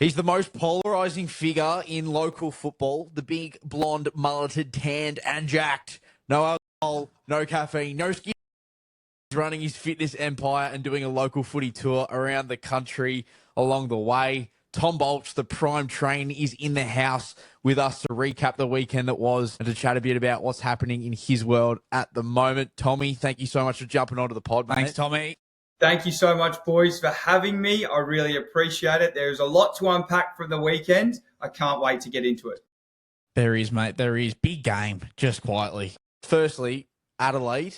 He's the most polarising figure in local football. The big, blonde, mulleted, tanned and jacked. No alcohol, no caffeine, no skin. He's running his fitness empire and doing a local footy tour around the country along the way. Tom Bolch, the prime train, is in the house with us to recap the weekend that was and to chat a bit about what's happening in his world at the moment. Tommy, thank you so much for jumping onto the pod, mate. Thanks, Tommy. Thank you so much, boys, for having me. I really appreciate it. There's a lot to unpack from the weekend. I can't wait to get into it. There is, mate. There is. Big game, just quietly. Firstly, Adelaide.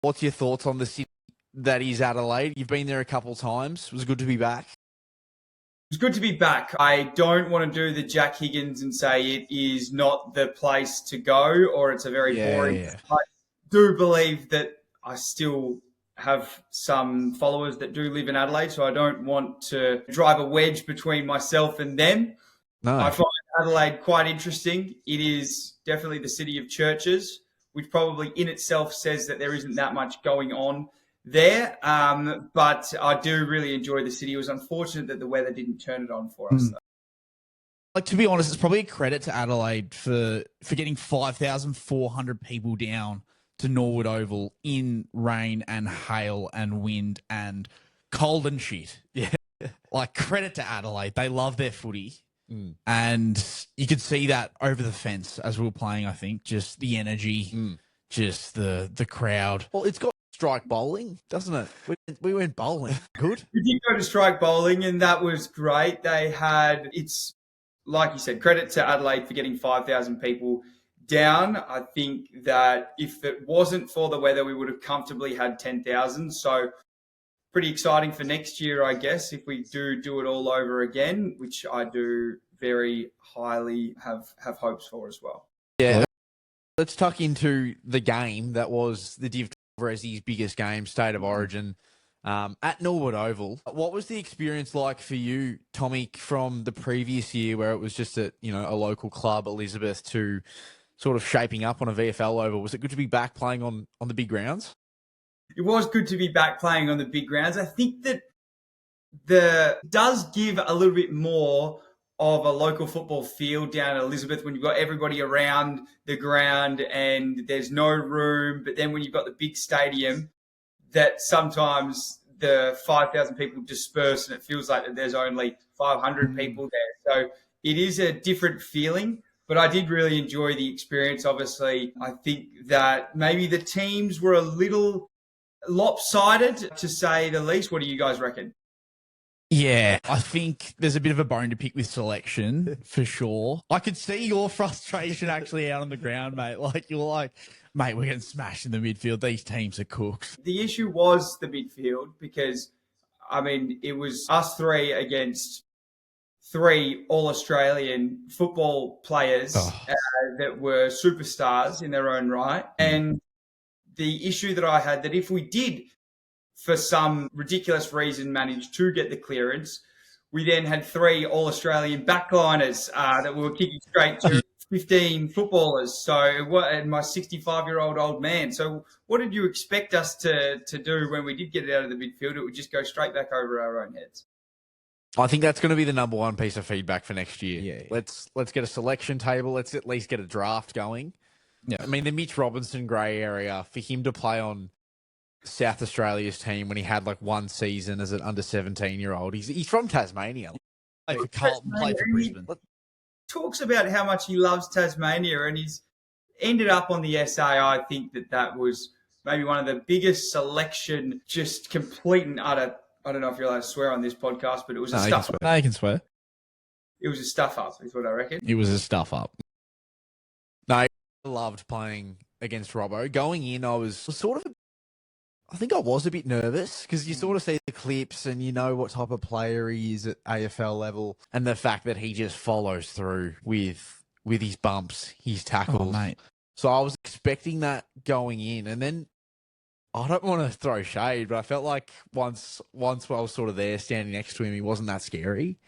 What's your thoughts on the city that is Adelaide? You've been there a couple of times. It was good to be back. It's good to be back. I don't want to do the Jack Higgins and say it is not the place to go or it's a very boring. Yeah. I do believe that I still have some followers that do live in Adelaide, so I don't want to drive a wedge between myself and them. No. I find Adelaide quite interesting. It is definitely the city of churches, which probably in itself says that there isn't that much going on there. But I do really enjoy the city. It was unfortunate that the weather didn't turn it on for us, though. Like, to be honest, it's probably a credit to Adelaide for getting 5,400 people down to Norwood Oval in rain and hail and wind and cold and shit. Yeah. Like, credit to Adelaide. They love their footy. And you could see that over the fence as we were playing, I think. Just the energy, just the crowd. Well, it's got strike bowling, doesn't it? We went bowling. Good. We did go to strike bowling, and that was great. It's like you said, credit to Adelaide for getting 5,000 people down. I think that if it wasn't for the weather, we would have comfortably had 10,000. So pretty exciting for next year, I guess, if we do it all over again, which I do very highly have hopes for as well. Yeah. Let's tuck into the game that was the Div12 Resi's biggest game, State of Origin, at Norwood Oval. What was the experience like for you, Tommy, from the previous year where it was just a local club, Elizabeth, to sort of shaping up on a VFL Oval? Was it good to be back playing on the big grounds? It was good to be back playing on the big grounds. I think that does give a little bit more of a local football feel down at Elizabeth when you've got everybody around the ground and there's no room. But then when you've got the big stadium, that sometimes the 5,000 people disperse and it feels like that there's only 500 people there. So it is a different feeling. But I did really enjoy the experience. Obviously, I think that maybe the teams were a little lopsided, to say the least. What do you guys reckon? Yeah, I think there's a bit of a bone to pick with selection, for sure. I could see your frustration actually out on the ground, mate. Like, you're like, mate, we're getting smashed in the midfield. These teams are cooked. The issue was the midfield because, I mean, it was us three against three All-Australian football players that were superstars in their own right. And the issue that I had, that if we did, for some ridiculous reason, manage to get the clearance, we then had three All-Australian backliners that we were kicking straight to 15 footballers. So, and my 65-year-old old man. So what did you expect us to do when we did get it out of the midfield? It would just go straight back over our own heads. I think that's going to be the number one piece of feedback for next year. Yeah. Let's get a selection table. Let's at least get a draft going. Yeah. I mean, the Mitch Robinson grey area, for him to play on South Australia's team when he had like one season as an under 17-year-old. He's from Tasmania. Played for Carlton, played for Brisbane. Talks about how much he loves Tasmania, and he's ended up on the SA. I think that was maybe one of the biggest selection, just complete and utter. I don't know if you're allowed to swear on this podcast, but it was a stuff up. No, you can swear. It was a stuff up, is what I reckon. It was a stuff up. No, I loved playing against Robbo. Going in, I was I think I was a bit nervous because you sort of see the clips and you know what type of player he is at AFL level, and the fact that he just follows through with his bumps, his tackles. Oh, mate. So I was expecting that going in, and then I don't want to throw shade, but I felt like once I was sort of there standing next to him, he wasn't that scary.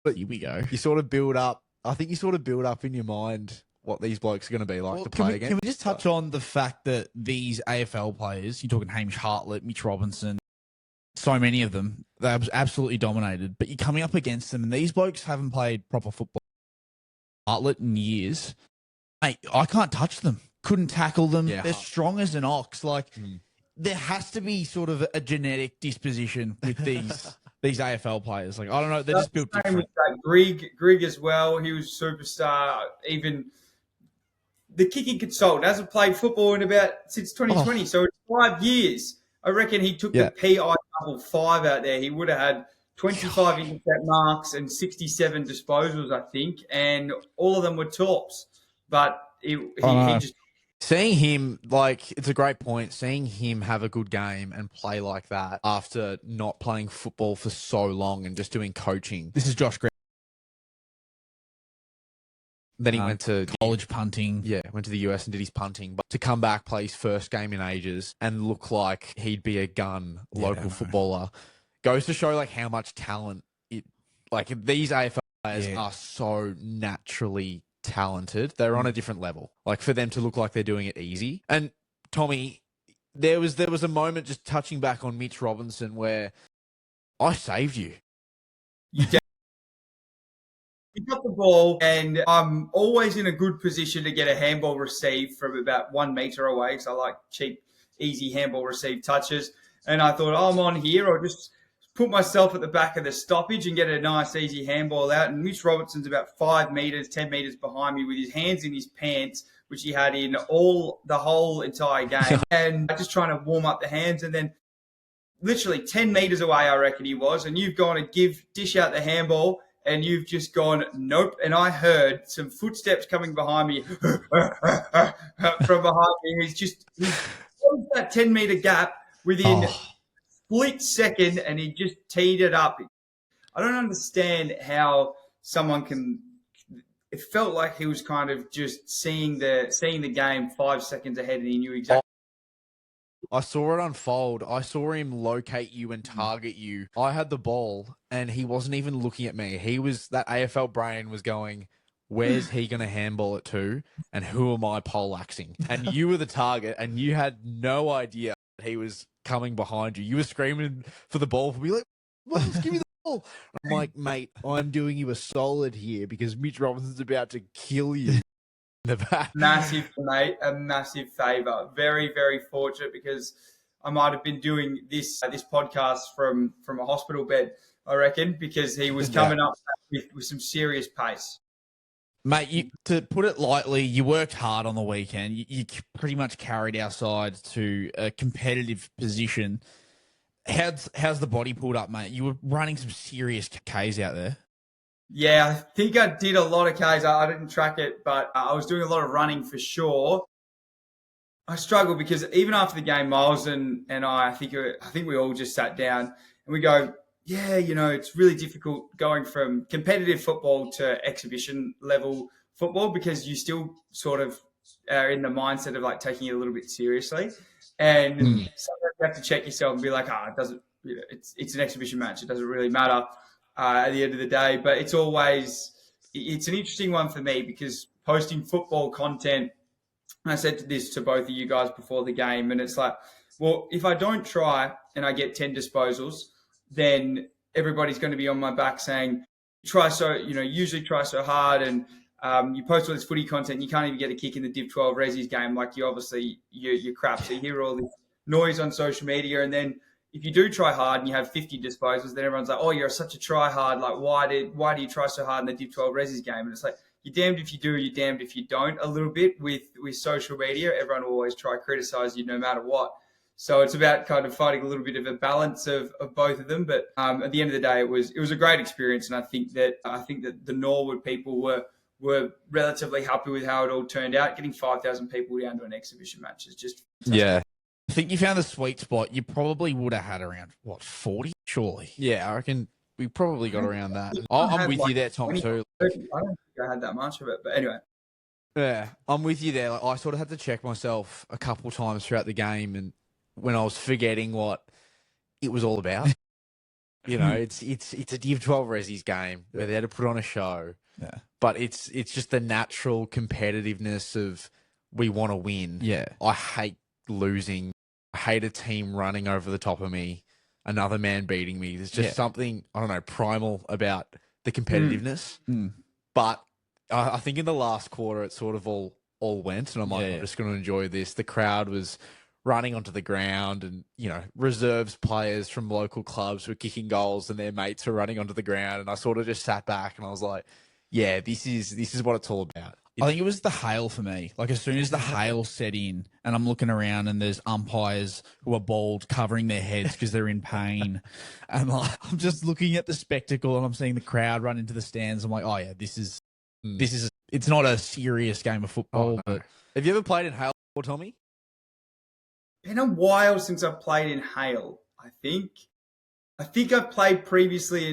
But here we go. You sort of build up. I think you sort of build up in your mind what these blokes are going to be like to play against. Can we just touch on the fact that these AFL players, you're talking Hamish Hartlett, Mitch Robinson, so many of them. They was absolutely dominated. But you're coming up against them, and these blokes haven't played proper football outlet in years. Mate, I can't touch them. Couldn't tackle them. Yeah. They're strong as an ox. Like, there has to be sort of a genetic disposition with these AFL players. Like, I don't know. They're just built different. Greg as well. He was a superstar. Even the kicking consultant hasn't played football since 2020. So it's 5 years. I reckon he took the PI double 5 out there. He would have had 25 intercept marks and 67 disposals, I think, and all of them were tops. But he just... Seeing him, like, it's a great point. Seeing him have a good game and play like that after not playing football for so long and just doing coaching. This is Josh Green. Then he went to college punting. Yeah, went to the US and did his punting. But to come back, play his first game in ages and look like he'd be a gun local footballer goes to show like how much talent these AFL players are so naturally talented. They're on a different level. Like, for them to look like they're doing it easy. And Tommy, there was a moment, just touching back on Mitch Robinson, where I saved you. You got the ball, and I'm always in a good position to get a handball received from about 1 metre away, because I like cheap, easy handball receive touches. And I thought, I'm on here. I'll just put myself at the back of the stoppage and get a nice, easy handball out. And Mitch Robinson's about 5 metres, 10 metres behind me with his hands in his pants, which he had in the whole entire game. And just trying to warm up the hands. And then literally 10 metres away, I reckon he was. And you've gone to dish out the handball, and you've just gone, nope. And I heard some footsteps coming behind me from behind me. He's closed that 10-metre gap within a split second, and he just teed it up. I don't understand how someone can... It felt like he was kind of just seeing the game 5 seconds ahead, and he knew exactly. I saw it unfold. I saw him locate you and target you. I had the ball, and he wasn't even looking at me. That AFL brain was going, where's he going to handball it to? And who am I poleaxing? And you were the target, and you had no idea that he was coming behind you. You were screaming for the ball for me, like, well, give me the ball. I'm like, mate, I'm doing you a solid here because Mitch Robinson's about to kill you. The back. Massive, mate, a massive favour. Very, very fortunate, because I might have been doing this podcast from a hospital bed, I reckon, because he was coming up with some serious pace. Mate, to put it lightly, you worked hard on the weekend. You pretty much carried our side to a competitive position. How's the body pulled up, mate? You were running some serious Ks out there. Yeah, I think I did a lot of Ks. I didn't track it, but I was doing a lot of running for sure. I struggled because even after the game, Miles and I think we all just sat down and we go, yeah, it's really difficult going from competitive football to exhibition level football, because you still sort of are in the mindset of like taking it a little bit seriously. And sometimes you have to check yourself and be like, it doesn't, it's an exhibition match. It doesn't really matter at the end of the day. But it's an interesting one for me, because posting football content, I said this to both of you guys before the game, and it's like, well, if I don't try and I get 10 disposals, then everybody's going to be on my back saying, usually try so hard, and you post all this footy content, and you can't even get a kick in the Div12 Resi's game. Like, you're crap. So you hear all this noise on social media, and then if you do try hard and you have 50 disposals, then everyone's like, oh, you're such a try hard. Like, why do you try so hard in the Div12 Resi's game? And it's like, you're damned if you do, you're damned if you don't, a little bit with social media. Everyone will always try to criticize you no matter what. So it's about kind of finding a little bit of a balance of both of them. But at the end of the day, it was a great experience. And I think that the Norwood people were relatively happy with how it all turned out. Getting 5,000 people down to an exhibition match is just fantastic. Yeah. I think you found the sweet spot. You probably would have had around, 40, surely? Yeah, I reckon we probably got around that. I'm with you there, Tom, too. I don't think I had that much of it, but anyway. Yeah, I'm with you there. Like, I sort of had to check myself a couple times throughout the game, and when I was forgetting what it was all about. It's a Div12 Resi's game. They're there to put on a show. Yeah. But it's just the natural competitiveness of we want to win. Yeah. I hate losing. I hate a team running over the top of me. another man beating me. There's just something, I don't know, primal about the competitiveness. But I think in the last quarter, it sort of all went, and I'm like, I'm just going to enjoy this. The crowd was running onto the ground, and reserves players from local clubs were kicking goals, and their mates were running onto the ground, and I sort of just sat back and I was like, yeah, this is what it's all about. I think it was the hail for me. Like, as soon as the hail set in and I'm looking around and there's umpires who are bald covering their heads because they're in pain, and like, I'm just looking at the spectacle and I'm seeing the crowd run into the stands. I'm like, oh yeah, this is it's not a serious game of football. Oh, no. But Have you ever played in hail before, Tommy? Been a while since I've played in hail. I think I've played previously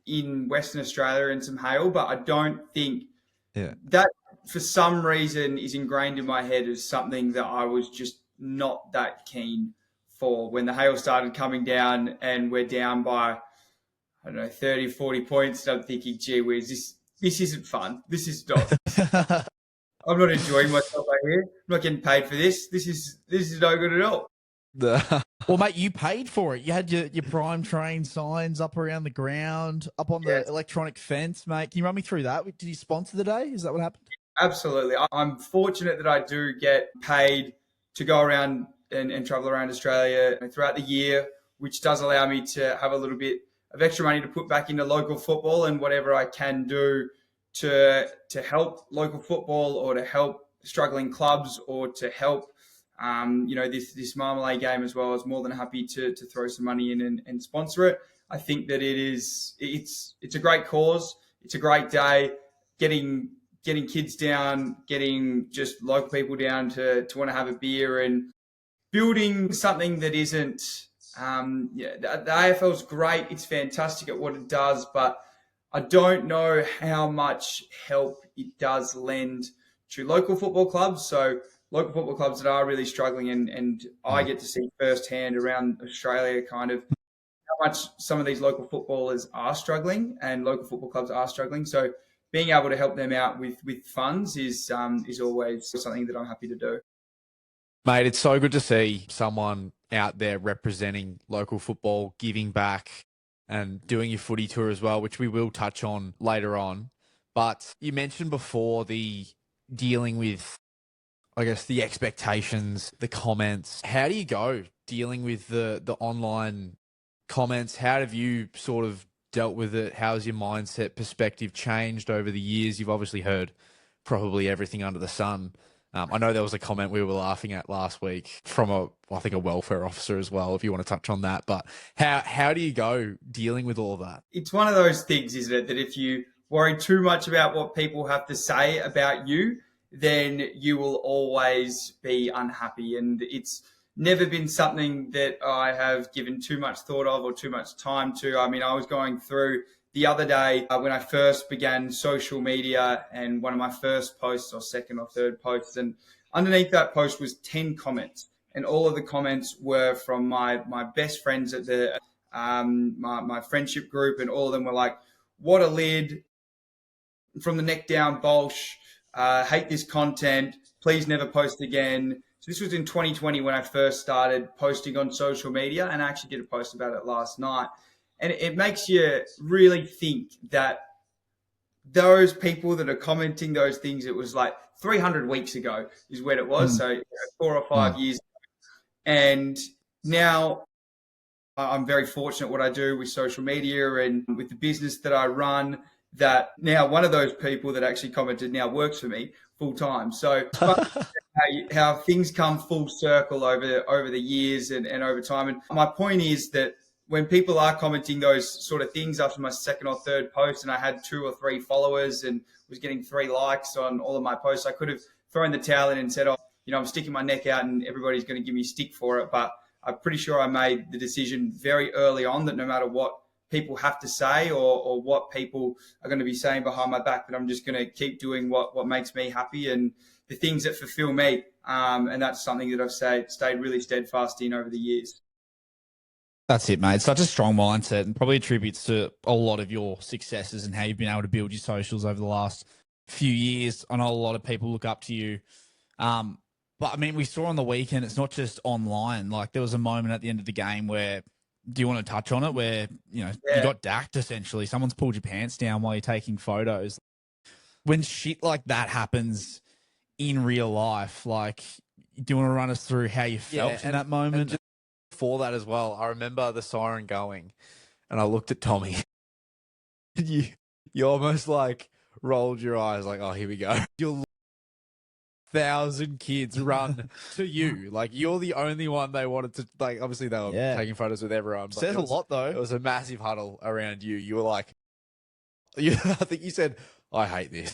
in Western Australia in some hail, but I don't think that for some reason is ingrained in my head as something that I was just not that keen for. When the hail started coming down and we're down by, I don't know, 30, 40 points, and I'm thinking, gee whiz, this isn't fun. This is not. I'm not enjoying myself out here. I'm not getting paid for this. This is no good at all. Well, mate, you paid for it. You had your Prime Train signs up around the ground, up on the electronic fence, mate. Can you run me through that? Did you sponsor the day? Is that what happened? Absolutely. I'm fortunate that I do get paid to go around and travel around Australia throughout the year, which does allow me to have a little bit of extra money to put back into local football, and whatever I can do to help local football or to help struggling clubs or to help this Marmalade game as well. I was more than happy to throw some money in and sponsor it. I think that it's a great cause. It's a great day. Getting kids down, getting just local people down to want to have a beer and building something that isn't. The AFL is great. It's fantastic at what it does, but I don't know how much help it does lend to local football clubs. So local football clubs that are really struggling, and I get to see firsthand around Australia kind of how much some of these local footballers are struggling and local football clubs are struggling. So being able to help them out with funds is always something that I'm happy to do. Mate, it's so good to see someone out there representing local football, giving back, and doing your footy tour as well, which we will touch on later on. But you mentioned before the dealing with, I guess, the expectations, the comments. How do you go dealing with the online comments? How have you sort of dealt with it? How's your mindset perspective changed over the years? You've obviously heard probably everything under the sun. I know there was a comment we were laughing at last week from a welfare officer as well, if you want to touch on that. But how do you go dealing with all of that? It's one of those things, isn't it, that if you worry too much about what people have to say about you, then you will always be unhappy. And it's never been something that I have given too much thought of or too much time to. I mean, I was going through the other day when I first began social media, and one of my first posts or second or third posts, and underneath that post was 10 comments. And all of the comments were from my best friends at the my friendship group, and all of them were like, what a lid, from the neck down, Bolsh, hate this content, please never post again. So this was in 2020 when I first started posting on social media, and I actually did a post about it last night. And it makes you really think that those people that are commenting those things, it was like 300 weeks ago is when it was. So 4 or 5 years ago. And now I'm very fortunate what I do with social media and with the business that I run, that now one of those people that actually commented now works for me full time. So how things come full circle over the years and over time. And my point is that when people are commenting those sort of things after my second or third post, and I had 2 or 3 followers and was getting 3 likes on all of my posts, I could have thrown the towel in and said, I'm sticking my neck out and everybody's going to give me stick for it. But I'm pretty sure I made the decision very early on that no matter what people have to say or what people are going to be saying behind my back, that I'm just going to keep doing what makes me happy and the things that fulfill me. And that's something that I've stayed really steadfast in over the years. That's it, mate. It's such a strong mindset, and probably attributes to a lot of your successes and how you've been able to build your socials over the last few years. I know a lot of people look up to you. But I mean, we saw on the weekend, it's not just online. Like, there was a moment at the end of the game where do you want to touch on it? Where you got dacked essentially. Someone's pulled your pants down while you're taking photos. When shit like that happens in real life, like, do you want to run us through how you felt in that moment? And just before that as well, I remember the siren going, and I looked at Tommy. You almost like rolled your eyes, like, oh, here we go. Your 1,000 kids run to you, like you're the only one they wanted to. Like, obviously they were taking photos with everyone. But says a lot though. It was a massive huddle around you. You were like, I think you said, I hate this.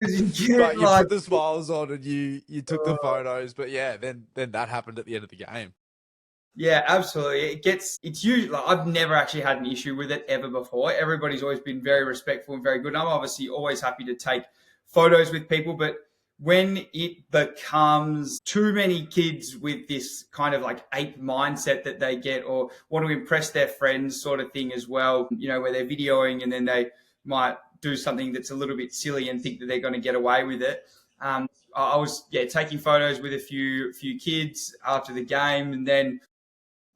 But you put the smiles on and you took the photos. But yeah, then that happened at the end of the game. Yeah, absolutely. It's usually, like, I've never actually had an issue with it ever before. Everybody's always been very respectful and very good. And I'm obviously always happy to take photos with people, but when it becomes too many kids with this kind of like ape mindset that they get, or want to impress their friends sort of thing as well, where they're videoing and then they might do something that's a little bit silly and think that they're going to get away with it. I was taking photos with a few kids after the game, and then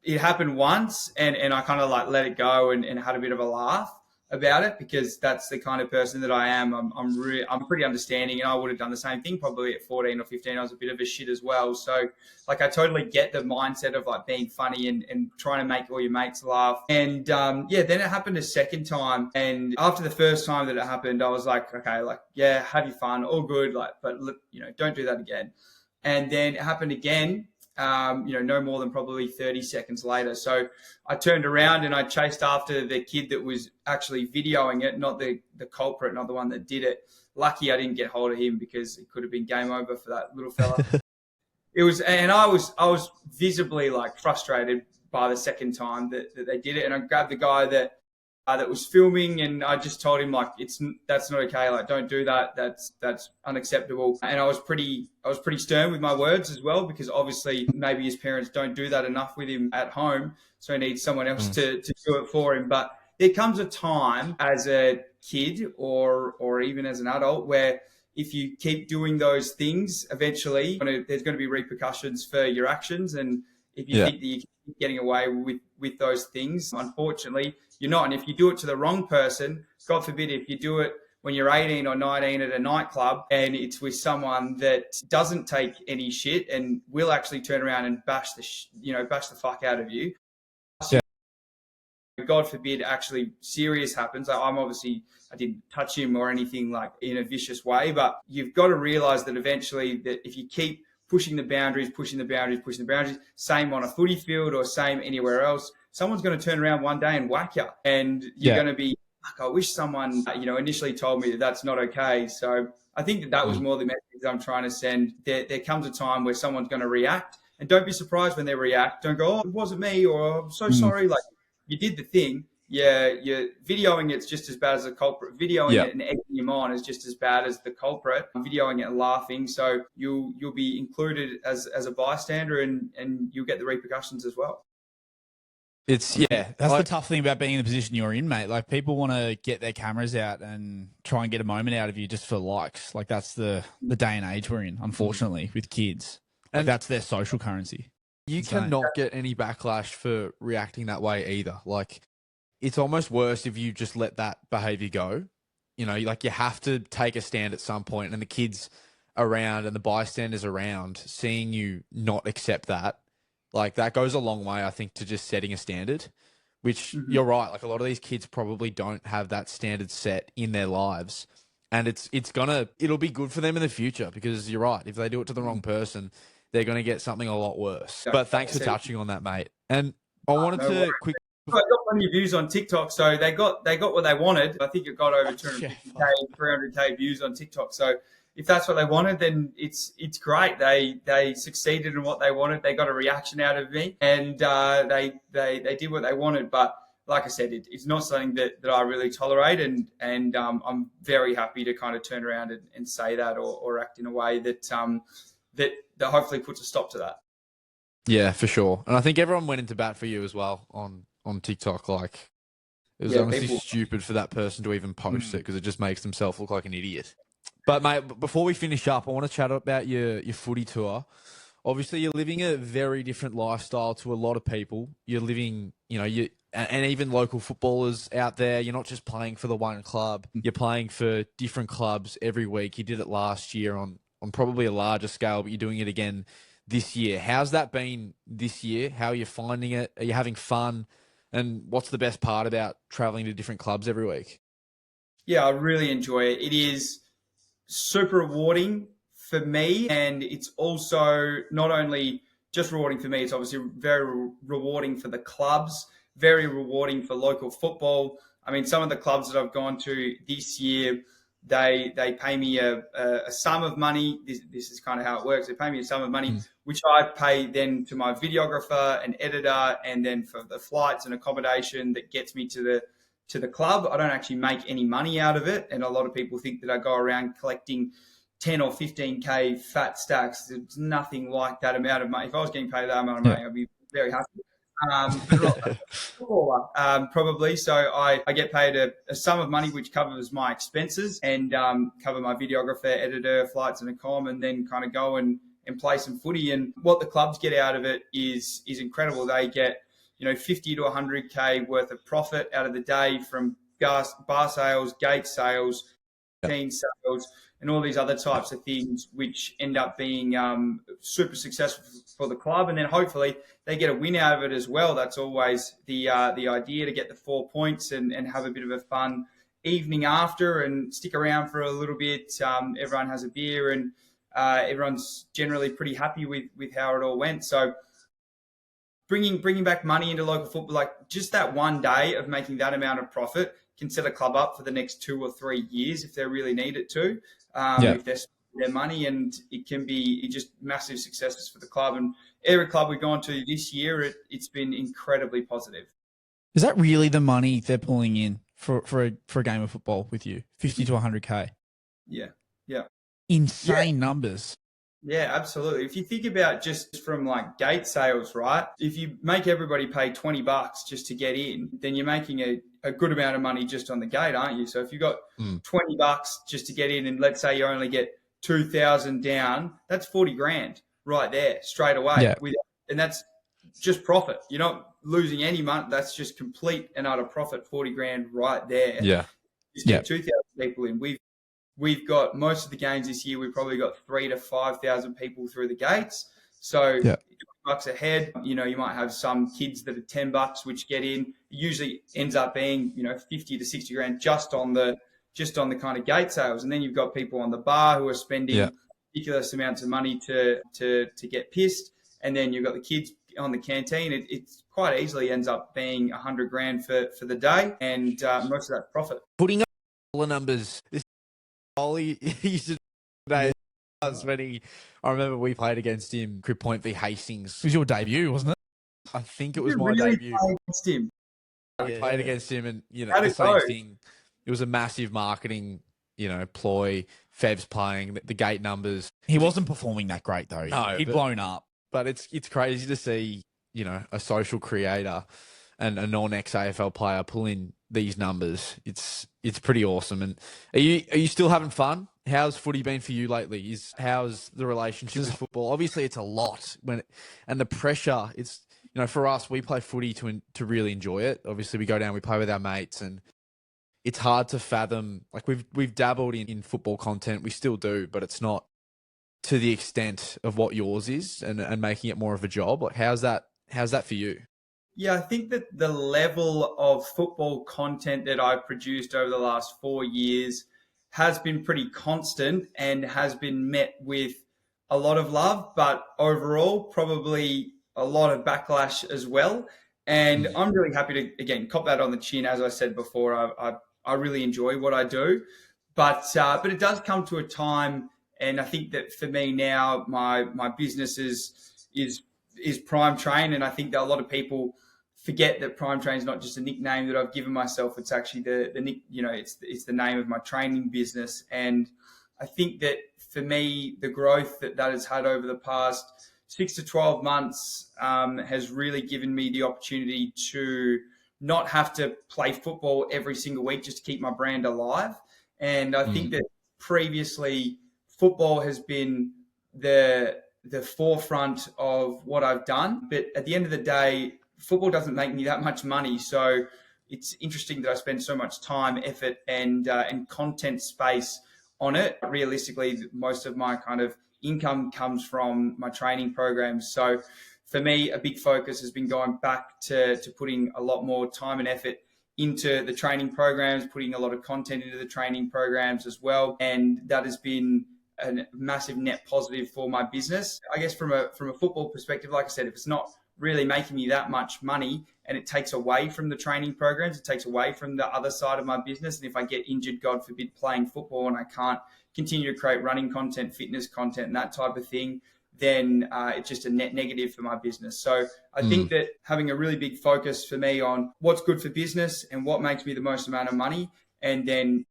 it happened once, and I kind of like let it go and had a bit of a laugh about it, because that's the kind of person that I am. I'm pretty understanding, and I would have done the same thing probably at 14 or 15. I was a bit of a shit as well. So like, I totally get the mindset of like being funny and trying to make all your mates laugh. And then it happened a second time. And after the first time that it happened, I was like, okay, like, yeah, have your fun, all good. Like, but don't do that again. And then it happened again. No more than probably 30 seconds later. So I turned around and I chased after the kid that was actually videoing it, not the culprit, not the one that did it. Lucky I didn't get hold of him, because it could have been game over for that little fella. I was visibly like frustrated by the second time that they did it. And I grabbed the guy that was filming, and I just told him, like, that's not okay. Like, don't do that. That's unacceptable. And I was pretty stern with my words as well, because obviously maybe his parents don't do that enough with him at home, so he needs someone else to do it for him. But there comes a time as a kid or even as an adult where if you keep doing those things, eventually there's going to be repercussions for your actions. And if you think that you keep getting away with those things, unfortunately, you're not. And if you do it to the wrong person, God forbid, if you do it when you're 18 or 19 at a nightclub and it's with someone that doesn't take any shit and will actually turn around and bash the fuck out of you. Yeah. God forbid, actually serious happens. I didn't touch him or anything like in a vicious way, but you've got to realize that eventually, that if you keep pushing the boundaries, same on a footy field or same anywhere else, someone's going to turn around one day and whack you, and you're going to be, fuck, I wish someone, initially told me that that's not okay. So I think that was more the message I'm trying to send. There comes a time where someone's going to react, and don't be surprised when they react. Don't go, oh, it wasn't me, or I'm so sorry. Like, you did the thing. Yeah, you're videoing it's just as bad as the culprit. Videoing it and egging him on is just as bad as the culprit. Videoing it and laughing, so you'll be included as a bystander, and you'll get the repercussions as well. That's the tough thing about being in the position you're in, mate. Like, people want to get their cameras out and try and get a moment out of you just for likes. Like, that's the day and age we're in, unfortunately, with kids. And that's their social currency. You cannot get any backlash for reacting that way either. Like, it's almost worse if you just let that behavior go. Like, you have to take a stand at some point, and the kids around and the bystanders around seeing you not accept that, like, that goes a long way, I think, to just setting a standard, which you're right. Like, a lot of these kids probably don't have that standard set in their lives, and it'll be good for them in the future, because you're right. If they do it to the wrong person, they're going to get something a lot worse. But thanks for touching on that, mate. And I wanted to quick. I got plenty of views on TikTok, so they got what they wanted. I think it got over 250K, 300K views on TikTok. So if that's what they wanted, then it's great. They succeeded in what they wanted. They got a reaction out of me, and they did what they wanted. But like I said, it's not something that I really tolerate, and I'm very happy to kind of turn around and say that or act in a way that hopefully puts a stop to that. Yeah, for sure. And I think everyone went into bat for you as well on TikTok. Like, it was honestly stupid for that person to even post it, because it just makes themselves look like an idiot. But mate, before we finish up, I want to chat about your footy tour. Obviously, you're living a very different lifestyle to a lot of people. You're living, and even local footballers out there, you're not just playing for the one club. You're playing for different clubs every week. You did it last year on probably a larger scale, but you're doing it again this year. How's that been this year? How are you finding it? Are you having fun? And what's the best part about traveling to different clubs every week? Yeah, I really enjoy it. It is super rewarding for me, and it's also not only just rewarding for me, it's obviously very rewarding for the clubs, very rewarding for local football. I mean, some of the clubs that I've gone to this year, they pay me a sum of money. This is kind of how it works. They pay me a sum of money, which I pay then to my videographer and editor, and then for the flights and accommodation that gets me to the club. I don't actually make any money out of it. And a lot of people think that I go around collecting 10 or 15K fat stacks. It's nothing like that amount of money. If I was getting paid that amount of money, I'd be very happy. But not a footballer, probably. So I get paid a sum of money which covers my expenses and cover my videographer, editor, flights and accom, and then kind of go and play some footy. And what the clubs get out of it is incredible. They get 50 to 100K worth of profit out of the day from bar sales, gate sales, team sales, and all these other types of things, which end up being super successful for the club. And then hopefully they get a win out of it as well. That's always the idea, to get the 4 points and have a bit of a fun evening after and stick around for a little bit. Everyone has a beer and everyone's generally pretty happy with how it all went. So bringing back money into local football, like just that one day of making that amount of profit can set a club up for the next 2 or 3 years if they really need it to, if they're spending their money, and it can be just massive successes for the club. And every club we've gone to this year, it's been incredibly positive. Is that really the money they're pulling in for a game of football with you? 50 to 100K? Yeah. Insane numbers. Yeah, absolutely. If you think about just from like gate sales, right? If you make everybody pay $20 just to get in, then you're making a good amount of money just on the gate, aren't you? So if you've got $20 just to get in, and let's say you only get 2,000 down, that's 40 grand right there straight away. Yeah. And that's just profit. You're not losing any money. That's just complete and utter profit, 40 grand right there. Yeah. Just get 2,000 people in. We've got most of the games this year. We've probably got 3,000 to 5,000 people through the gates. So $20 a head. You might have some kids that are $10 which get in. It usually ends up being 50 to 60 grand just on the kind of gate sales. And then you've got people on the bar who are spending ridiculous amounts of money to get pissed. And then you've got the kids on the canteen. It quite easily ends up being 100 grand for the day, and most of that profit. Putting up all the numbers. He used to today when I remember we played against him, Crib Point v Hastings. It was your debut, wasn't it? I think it was my debut. Against him. We played against him, and the same thing. It was a massive marketing, ploy. Fev's playing the gate numbers. He wasn't performing that great though. No, he'd blown up. But it's crazy to see, a social creator and a non-ex-AFL player pull in these numbers. It's pretty awesome. And are you still having fun? How's footy been for you lately? How's the relationship with football? Obviously, it's a lot and the pressure. It's for us, we play footy to really enjoy it. Obviously, we go down, we play with our mates, and it's hard to fathom. Like we've dabbled in football content, we still do, but it's not to the extent of what yours is, and making it more of a job. Like how's that for you? Yeah, I think that the level of football content that I've produced over the last 4 years has been pretty constant and has been met with a lot of love, but overall probably a lot of backlash as well. And I'm really happy to, again, cop that on the chin. As I said before, I really enjoy what I do, but it does come to a time, and I think that for me now, my business is Prime Train, and I think that a lot of people forget that Prime Train is not just a nickname that I've given myself. It's actually it's the name of my training business. And I think that for me, the growth that has had over the past 6 to 12 months has really given me the opportunity to not have to play football every single week just to keep my brand alive. And I think that previously football has been the the forefront of what I've done. But at the end of the day, football doesn't make me that much money. So it's interesting that I spend so much time, effort, and content space on it. Realistically, most of my kind of income comes from my training programs. So for me, a big focus has been going back to putting a lot more time and effort into the training programs, putting a lot of content into the training programs as well. And that has been a massive net positive for my business. I guess from a football perspective, like I said, if it's not really making me that much money and it takes away from the training programs, it takes away from the other side of my business. And if I get injured, God forbid, playing football and I can't continue to create running content, fitness content, and that type of thing, then it's just a net negative for my business. So I think that having a really big focus for me on what's good for business and what makes me the most amount of money, and then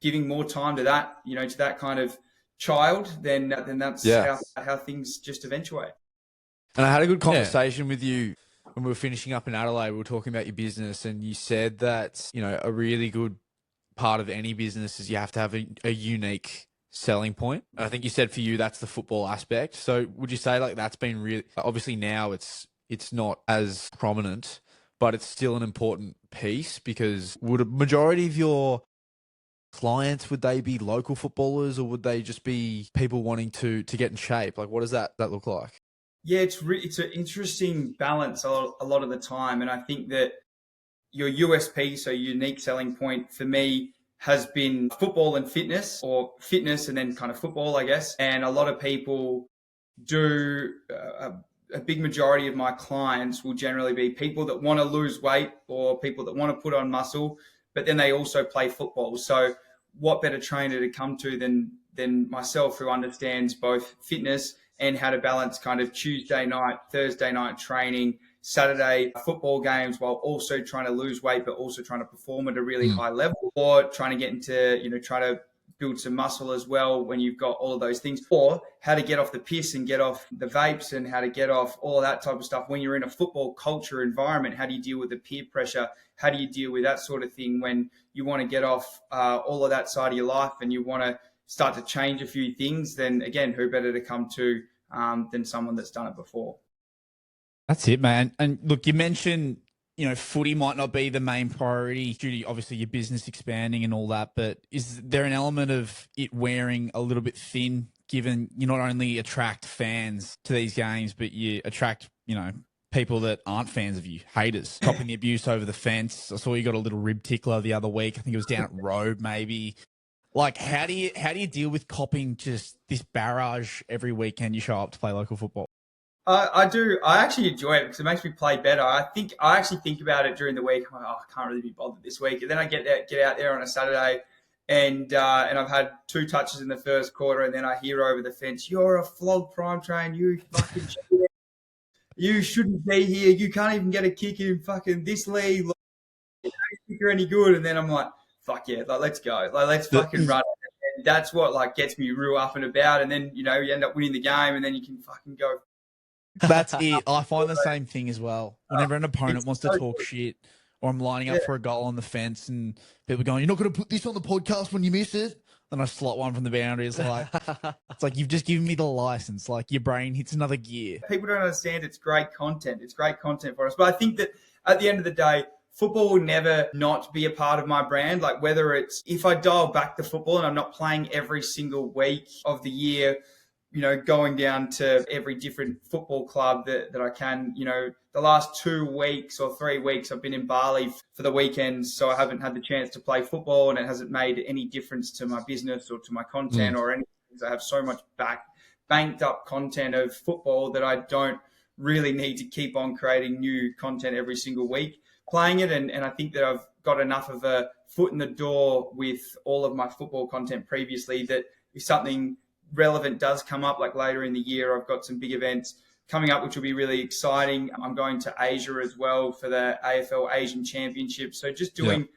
giving more time to that, to that kind of child, then that's how things just eventuate. And I had a good conversation with you when we were finishing up in Adelaide. We were talking about your business, and you said that, a really good part of any business is you have to have a unique selling point. And I think you said for you, that's the football aspect. So would you say like that's been really, obviously now it's not as prominent, but it's still an important piece, because would a majority of your clients, would they be local footballers, or would they just be people wanting to get in shape? Like, what does that look like? Yeah, it's an interesting balance a lot of the time. And I think that your USP, so unique selling point for me, has been football and fitness, or fitness and then kind of football, I guess. And a lot of people do, a big majority of my clients will generally be people that want to lose weight or people that want to put on muscle, but then they also play football. So what better trainer to come to than myself, who understands both fitness and how to balance kind of Tuesday night, Thursday night training, Saturday football games, while also trying to lose weight, but also trying to perform at a really high level, or trying to get into, try to build some muscle as well when you've got all of those things, or how to get off the piss and get off the vapes and how to get off all of that type of stuff when you're in a football culture environment. How do you deal with the peer pressure? How do you deal with that sort of thing when you want to get off all of that side of your life and you want to start to change a few things? Then again, who better to come to than someone that's done it before? That's it, man. And look, you mentioned, footy might not be the main priority due to obviously your business expanding and all that, but is there an element of it wearing a little bit thin, given you not only attract fans to these games, but you attract, people that aren't fans of you, haters, copping the abuse over the fence? I saw you got a little rib tickler the other week. I think it was down at Road, maybe. Like, how do you deal with copping just this barrage every weekend you show up to play local football? I do. I actually enjoy it because it makes me play better. I actually think about it during the week. I'm like, I can't really be bothered this week. And then I get out there on a Saturday, and I've had 2 touches in the first quarter, and then I hear over the fence, "You're a flog prime train. You fucking shit. You shouldn't be here. You can't even get a kick in fucking this league. Like, you don't think you're any good." And then I'm like, "Fuck yeah! Like, let's go. Like, let's fucking run it." And that's what like gets me real up and about. And then you end up winning the game, and then you can fucking go. That's it. I find the same thing as well. Whenever an opponent wants to talk shit, or I'm lining up for a goal on the fence and people going, "You're not going to put this on the podcast when you miss it." Then I slot one from the boundary. It's like you've just given me the license. Like, your brain hits another gear. People don't understand it's great content. It's great content for us. But I think that at the end of the day, football will never not be a part of my brand. Like, whether it's, if I dial back the football and I'm not playing every single week of the year, going down to every different football club that I can, the last 2 weeks or 3 weeks I've been in Bali for the weekends, so I haven't had the chance to play football, and it hasn't made any difference to my business or to my content or anything. I have so much banked up content of football that I don't really need to keep on creating new content every single week playing it. And I think that I've got enough of a foot in the door with all of my football content previously that if something relevant does come up, like later in the year, I've got some big events coming up, which will be really exciting. I'm going to Asia as well for the AFL Asian Championship. So just doing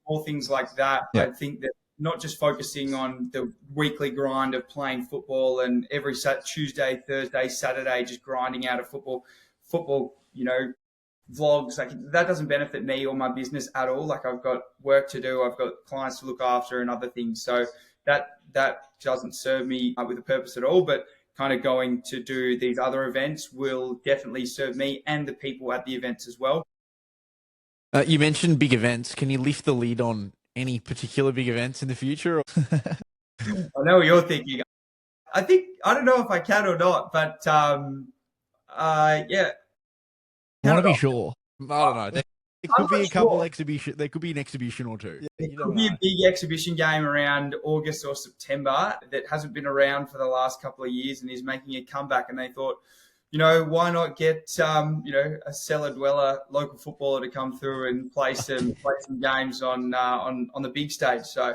more things like that. I think that not just focusing on the weekly grind of playing football and every Tuesday, Thursday, Saturday, just grinding out of football, vlogs, like that doesn't benefit me or my business at all. Like, I've got work to do. I've got clients to look after and other things. So that doesn't serve me with a purpose at all. But kind of going to do these other events will definitely serve me and the people at the events as well. You mentioned big events. Can you lift the lid on any particular big events in the future? I know what you're thinking. I don't know if I can or not, but yeah. I want to be sure. I don't know. There could be a couple exhibition. There could be an exhibition or two. There could be a big exhibition game around August or September that hasn't been around for the last couple of years and is making a comeback. And they thought, why not get a cellar dweller local footballer to come through and play some games on the big stage. So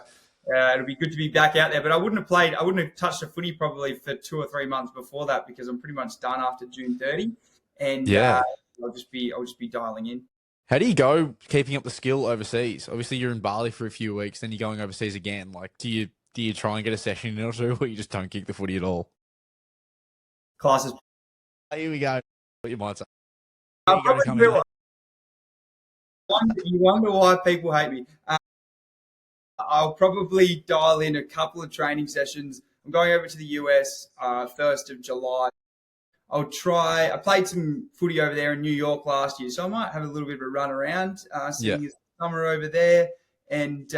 it'll be good to be back out there. But I wouldn't have touched a footy probably for 2 or 3 months before that because I'm pretty much done after June 30. And I'll just be dialing in. How do you go keeping up the skill overseas? Obviously, you're in Bali for a few weeks, then you're going overseas again. Like, do you try and get a session in or two, or you just don't kick the footy at all? Classes. Here we go. What you might say. You wonder why people hate me. I'll probably dial in a couple of training sessions. I'm going over to the US 1st of July. I played some footy over there in New York last year, so I might have a little bit of a run around, seeing the summer over there and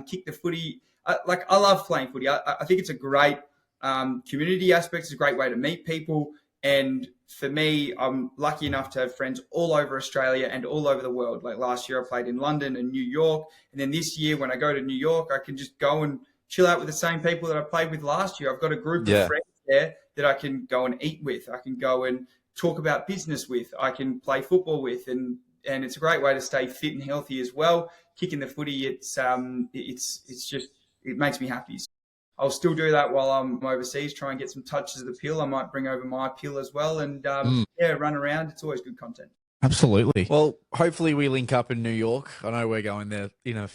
kick the footy. I love playing footy. I think it's a great community aspect. It's a great way to meet people. And for me, I'm lucky enough to have friends all over Australia and all over the world. Like last year, I played in London and New York. And then this year, when I go to New York, I can just go and chill out with the same people that I played with last year. I've got a group of friends there that I can go and eat with. I can go and talk about business with. I can play football with. And it's a great way to stay fit and healthy as well. Kicking the footy, it makes me happy. I'll still do that while I'm overseas, try and get some touches of the pill. I might bring over my pill as well and, run around. It's always good content. Absolutely. Well, hopefully we link up in New York. I know we're going there in a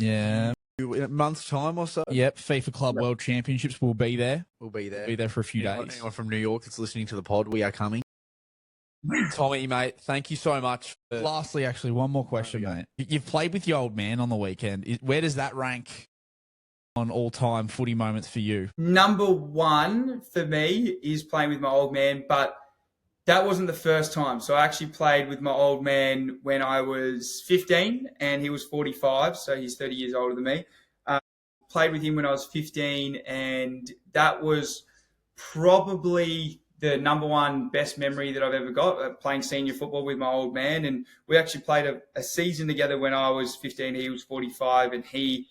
month's time or so. Yep, FIFA Club World Championships will be there. We'll be there. Be there for a few days. Anyone from New York that's listening to the pod, we are coming. Tommy, mate, thank you so much. Lastly, actually, one more question, mate. You've played with your old man on the weekend. Where does that rank on all-time footy moments for you? Number one for me is playing with my old man, but that wasn't the first time. So I actually played with my old man when I was 15 and he was 45, so he's 30 years older than me. Played with him when I was 15 and that was probably the number one best memory that I've ever got, playing senior football with my old man. And we actually played a season together when I was 15, he was 45, and he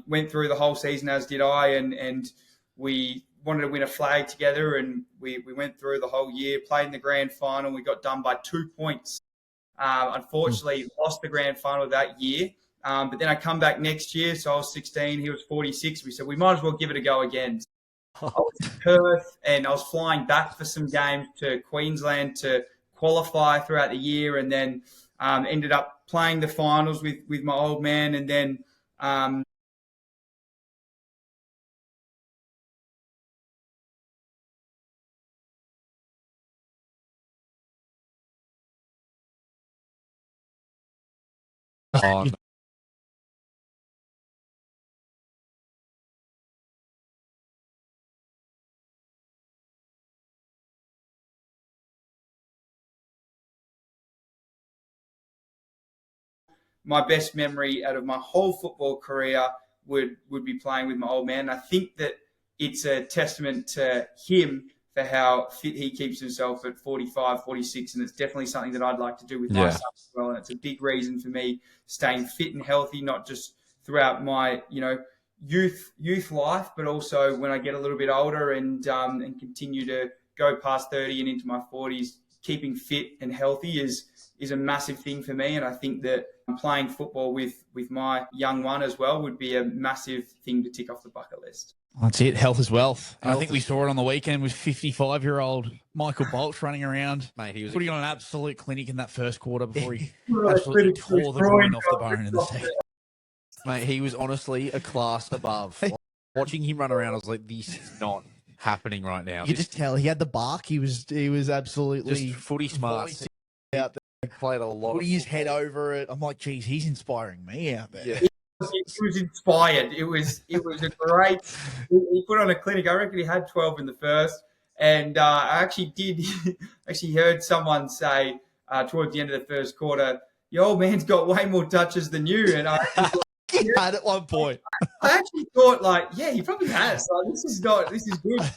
went through the whole season, as did I, and we wanted to win a flag together, and we went through the whole year, played in the grand final. We got done by 2 points. Unfortunately, lost the grand final that year. But then I come back next year, so I was 16, he was 46. We said, we might as well give it a go again. I was in Perth, and I was flying back for some games to Queensland to qualify throughout the year, and then ended up playing the finals with my old man, and then my best memory out of my whole football career would be playing with my old man. I think that it's a testament to him for how fit he keeps himself at 45, 46, and it's definitely something that I'd like to do with myself as well. And it's a big reason for me staying fit and healthy, not just throughout my youth life, but also when I get a little bit older and continue to go past 30 and into my 40s. Keeping fit and healthy is a massive thing for me, and I think that playing football with my young one as well would be a massive thing to tick off the bucket list. That's it. Health is wealth. I think we saw it on the weekend with 55-year-old Michael Bolch running around. Mate, he was putting on an absolute clinic in that first quarter before he absolutely tore the groin off the bone in the second. Mate, he was honestly a class above. Watching him run around, I was like, this is not happening right now. You could just tell he had the bark. He was absolutely just footy smart. Out there. He played a lot. Putting his head over it. I'm like, geez, he's inspiring me out there. Yeah. He was inspired. It was a great. He put on a clinic. I reckon he had 12 in the first, And I actually did actually heard someone say towards the end of the first quarter, "Your old man's got way more touches than you." And He had at one point. I actually thought, like, yeah, he probably has. Like, this is good.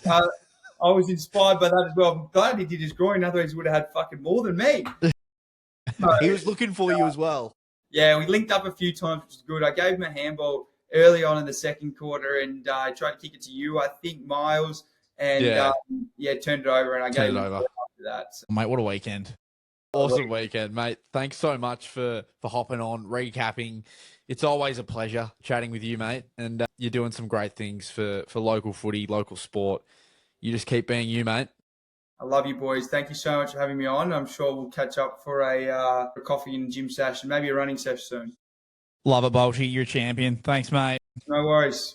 I was inspired by that as well. I'm glad he did his groin, otherwise he would have had fucking more than me. He was looking for you as well. Yeah, we linked up a few times, which was good. I gave him a handball early on in the second quarter, and I tried to kick it to you, I think, Miles, and turned it over, and I gave him a goal after that. So. Mate, what a weekend. Awesome weekend, mate. Thanks so much for hopping on, recapping. It's always a pleasure chatting with you, mate, and you're doing some great things for local footy, local sport. You just keep being you, mate. I love you, boys. Thank you so much for having me on. I'm sure we'll catch up for a coffee and gym session, maybe a running session soon. Love it, Bolty. You're a champion. Thanks, mate. No worries.